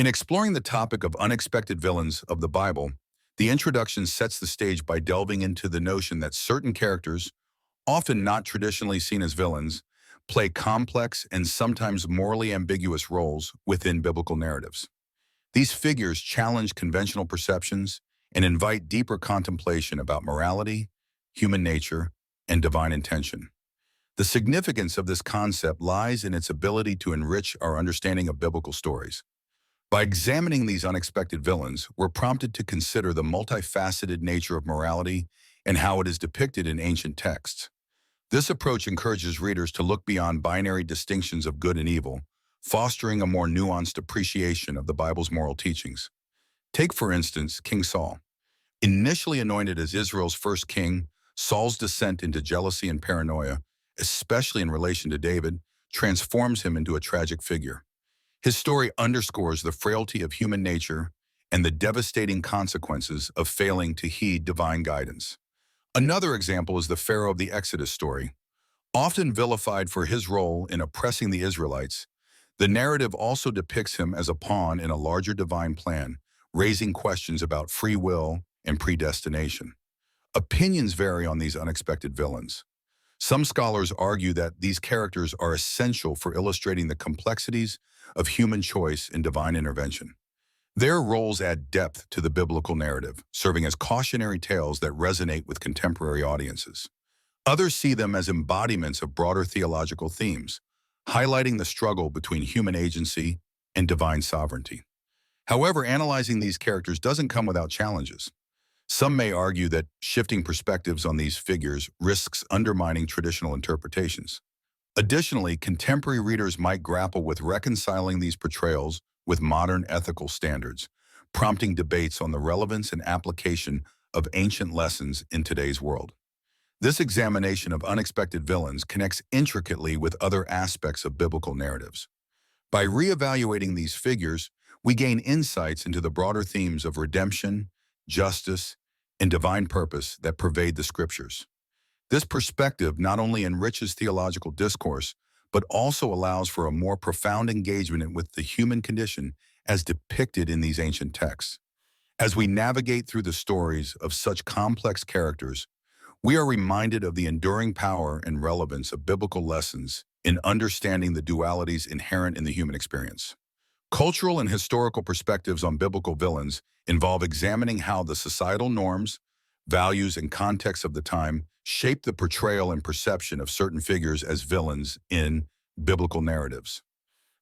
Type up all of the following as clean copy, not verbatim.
In exploring the topic of unexpected villains of the Bible, the introduction sets the stage by delving into the notion that certain characters, often not traditionally seen as villains, play complex and sometimes morally ambiguous roles within biblical narratives. These figures challenge conventional perceptions and invite deeper contemplation about morality, human nature, and divine intention. The significance of this concept lies in its ability to enrich our understanding of biblical stories. By examining these unexpected villains, we're prompted to consider the multifaceted nature of morality and how it is depicted in ancient texts. This approach encourages readers to look beyond binary distinctions of good and evil, fostering a more nuanced appreciation of the Bible's moral teachings. Take, for instance, King Saul. Initially anointed as Israel's first king, Saul's descent into jealousy and paranoia, especially in relation to David, transforms him into a tragic figure. His story underscores the frailty of human nature and the devastating consequences of failing to heed divine guidance. Another example is the Pharaoh of the Exodus story. Often vilified for his role in oppressing the Israelites, the narrative also depicts him as a pawn in a larger divine plan, raising questions about free will and predestination. Opinions vary on these unexpected villains. Some scholars argue that these characters are essential for illustrating the complexities of human choice and divine intervention. Their roles add depth to the biblical narrative, serving as cautionary tales that resonate with contemporary audiences. Others see them as embodiments of broader theological themes, highlighting the struggle between human agency and divine sovereignty. However, analyzing these characters doesn't come without challenges. Some may argue that shifting perspectives on these figures risks undermining traditional interpretations. Additionally, contemporary readers might grapple with reconciling these portrayals with modern ethical standards, prompting debates on the relevance and application of ancient lessons in today's world. This examination of unexpected villains connects intricately with other aspects of biblical narratives. By reevaluating these figures, we gain insights into the broader themes of redemption, justice, and divine purpose that pervade the scriptures. This perspective not only enriches theological discourse, but also allows for a more profound engagement with the human condition as depicted in these ancient texts. As we navigate through the stories of such complex characters, we are reminded of the enduring power and relevance of biblical lessons in understanding the dualities inherent in the human experience. Cultural and historical perspectives on biblical villains involve examining how the societal norms, values, and contexts of the time shape the portrayal and perception of certain figures as villains in biblical narratives.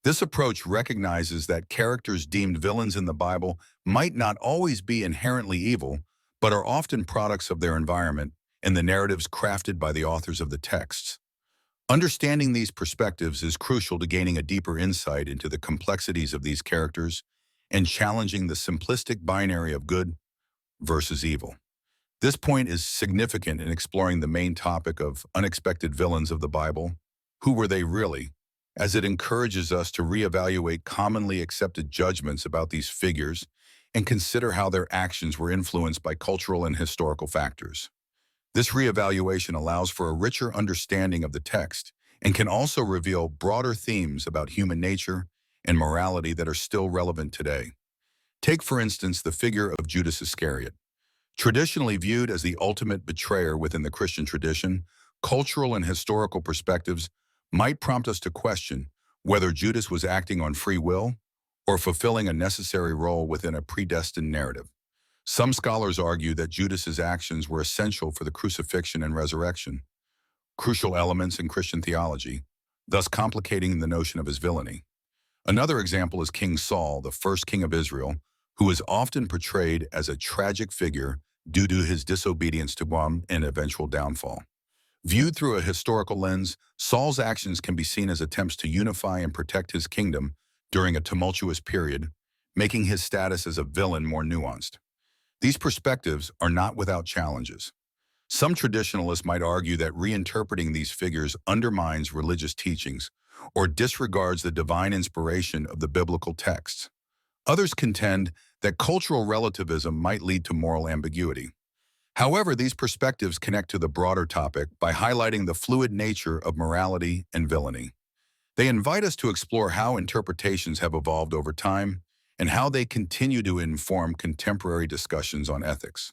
This approach recognizes that characters deemed villains in the Bible might not always be inherently evil, but are often products of their environment and the narratives crafted by the authors of the texts. Understanding these perspectives is crucial to gaining a deeper insight into the complexities of these characters and challenging the simplistic binary of good versus evil. This point is significant in exploring the main topic of unexpected villains of the Bible. Who were they really? As it encourages us to reevaluate commonly accepted judgments about these figures and consider how their actions were influenced by cultural and historical factors. This reevaluation allows for a richer understanding of the text and can also reveal broader themes about human nature and morality that are still relevant today. Take, for instance, the figure of Judas Iscariot. Traditionally viewed as the ultimate betrayer within the Christian tradition, cultural and historical perspectives might prompt us to question whether Judas was acting on free will or fulfilling a necessary role within a predestined narrative. Some scholars argue that Judas's actions were essential for the crucifixion and resurrection, crucial elements in Christian theology, thus complicating the notion of his villainy. Another example is King Saul, the first king of Israel, who is often portrayed as a tragic figure due to his disobedience to God and eventual downfall. Viewed through a historical lens, Saul's actions can be seen as attempts to unify and protect his kingdom during a tumultuous period, making his status as a villain more nuanced. These perspectives are not without challenges. Some traditionalists might argue that reinterpreting these figures undermines religious teachings or disregards the divine inspiration of the biblical texts. Others contend that cultural relativism might lead to moral ambiguity. However, these perspectives connect to the broader topic by highlighting the fluid nature of morality and villainy. They invite us to explore how interpretations have evolved over time and how they continue to inform contemporary discussions on ethics.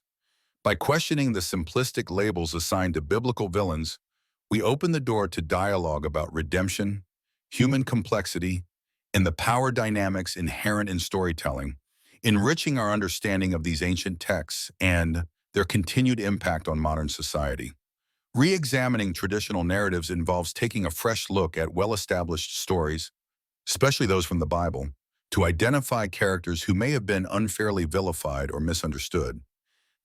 By questioning the simplistic labels assigned to biblical villains, we open the door to dialogue about redemption, human complexity, and the power dynamics inherent in storytelling, enriching our understanding of these ancient texts and their continued impact on modern society. Re-examining traditional narratives involves taking a fresh look at well-established stories, especially those from the Bible, to identify characters who may have been unfairly vilified or misunderstood.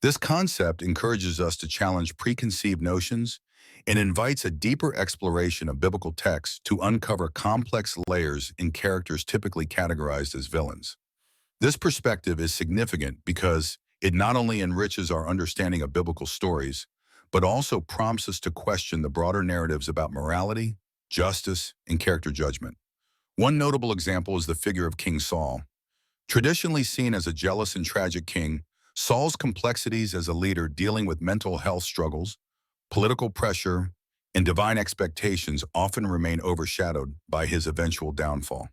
This concept encourages us to challenge preconceived notions and invites a deeper exploration of biblical texts to uncover complex layers in characters typically categorized as villains. This perspective is significant because it not only enriches our understanding of biblical stories, but also prompts us to question the broader narratives about morality, justice, and character judgment. One notable example is the figure of King Saul. Traditionally seen as a jealous and tragic king, Saul's complexities as a leader dealing with mental health struggles, political pressure, and divine expectations often remain overshadowed by his eventual downfall.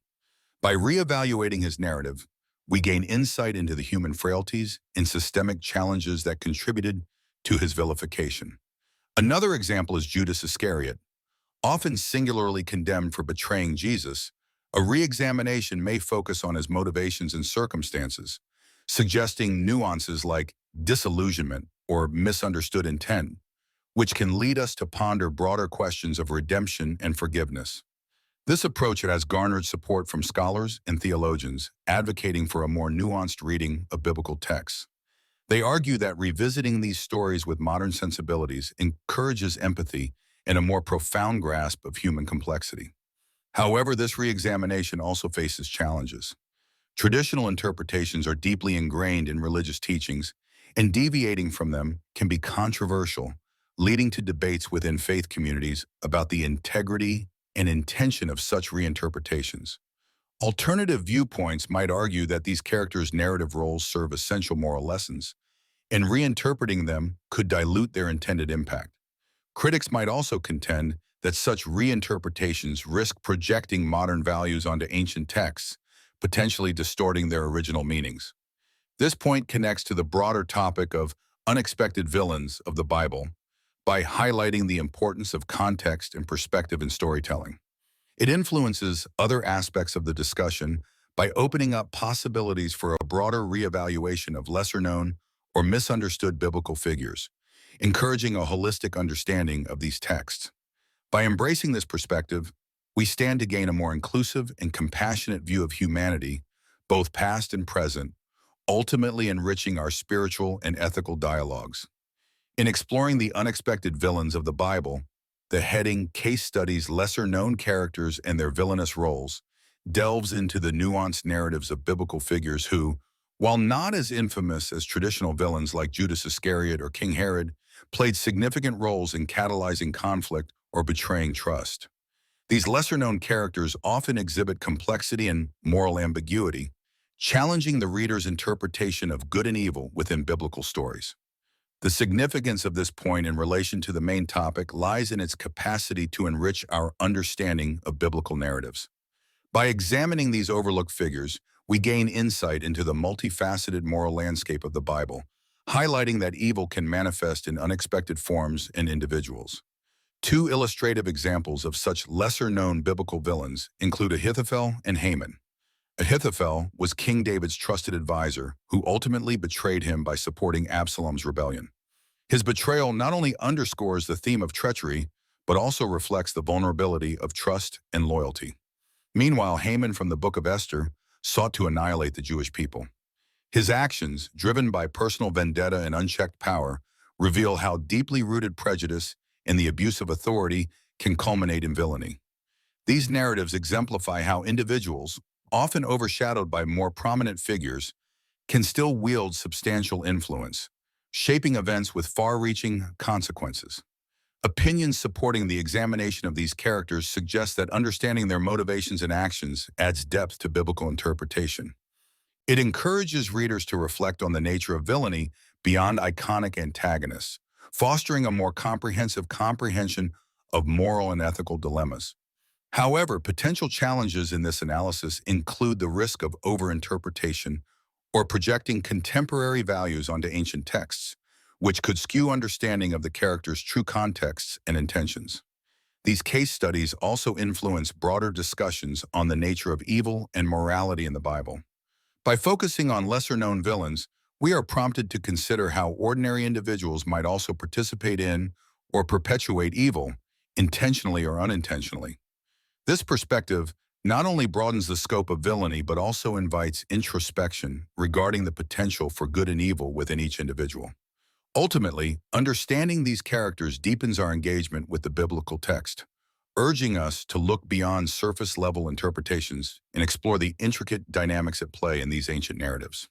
By reevaluating his narrative, we gain insight into the human frailties and systemic challenges that contributed to his vilification. Another example is Judas Iscariot. Often singularly condemned for betraying Jesus, a re-examination may focus on his motivations and circumstances, suggesting nuances like disillusionment or misunderstood intent, which can lead us to ponder broader questions of redemption and forgiveness. This approach has garnered support from scholars and theologians advocating for a more nuanced reading of biblical texts. They argue that revisiting these stories with modern sensibilities encourages empathy and a more profound grasp of human complexity. However, this re-examination also faces challenges. Traditional interpretations are deeply ingrained in religious teachings, and deviating from them can be controversial, leading to debates within faith communities about the integrity and intention of such reinterpretations. Alternative viewpoints might argue that these characters' narrative roles serve essential moral lessons, and reinterpreting them could dilute their intended impact. Critics might also contend that such reinterpretations risk projecting modern values onto ancient texts, potentially distorting their original meanings. This point connects to the broader topic of unexpected villains of the Bible by highlighting the importance of context and perspective in storytelling. It influences other aspects of the discussion by opening up possibilities for a broader reevaluation of lesser-known or misunderstood biblical figures, encouraging a holistic understanding of these texts. By embracing this perspective, we stand to gain a more inclusive and compassionate view of humanity, both past and present, ultimately enriching our spiritual and ethical dialogues. In exploring the unexpected villains of the Bible, the heading Case Studies Lesser-Known Characters and Their Villainous Roles delves into the nuanced narratives of biblical figures who, while not as infamous as traditional villains like Judas Iscariot or King Herod, played significant roles in catalyzing conflict or betraying trust. These lesser-known characters often exhibit complexity and moral ambiguity, challenging the reader's interpretation of good and evil within biblical stories. The significance of this point in relation to the main topic lies in its capacity to enrich our understanding of biblical narratives. By examining these overlooked figures, we gain insight into the multifaceted moral landscape of the Bible, highlighting that evil can manifest in unexpected forms in individuals. Two illustrative examples of such lesser-known biblical villains include Ahithophel and Haman. Ahithophel was King David's trusted advisor, who ultimately betrayed him by supporting Absalom's rebellion. His betrayal not only underscores the theme of treachery, but also reflects the vulnerability of trust and loyalty. Meanwhile, Haman from the Book of Esther sought to annihilate the Jewish people. His actions, driven by personal vendetta and unchecked power, reveal how deeply rooted prejudice and the abuse of authority can culminate in villainy. These narratives exemplify how individuals, often overshadowed by more prominent figures, can still wield substantial influence, shaping events with far-reaching consequences. Opinions supporting the examination of these characters suggest that understanding their motivations and actions adds depth to biblical interpretation. It encourages readers to reflect on the nature of villainy beyond iconic antagonists, fostering a more comprehensive comprehension of moral and ethical dilemmas. However, potential challenges in this analysis include the risk of overinterpretation or projecting contemporary values onto ancient texts, which could skew understanding of the character's true contexts and intentions. These case studies also influence broader discussions on the nature of evil and morality in the Bible. By focusing on lesser-known villains, we are prompted to consider how ordinary individuals might also participate in or perpetuate evil, intentionally or unintentionally. This perspective not only broadens the scope of villainy but also invites introspection regarding the potential for good and evil within each individual. Ultimately, understanding these characters deepens our engagement with the biblical text, urging us to look beyond surface-level interpretations and explore the intricate dynamics at play in these ancient narratives.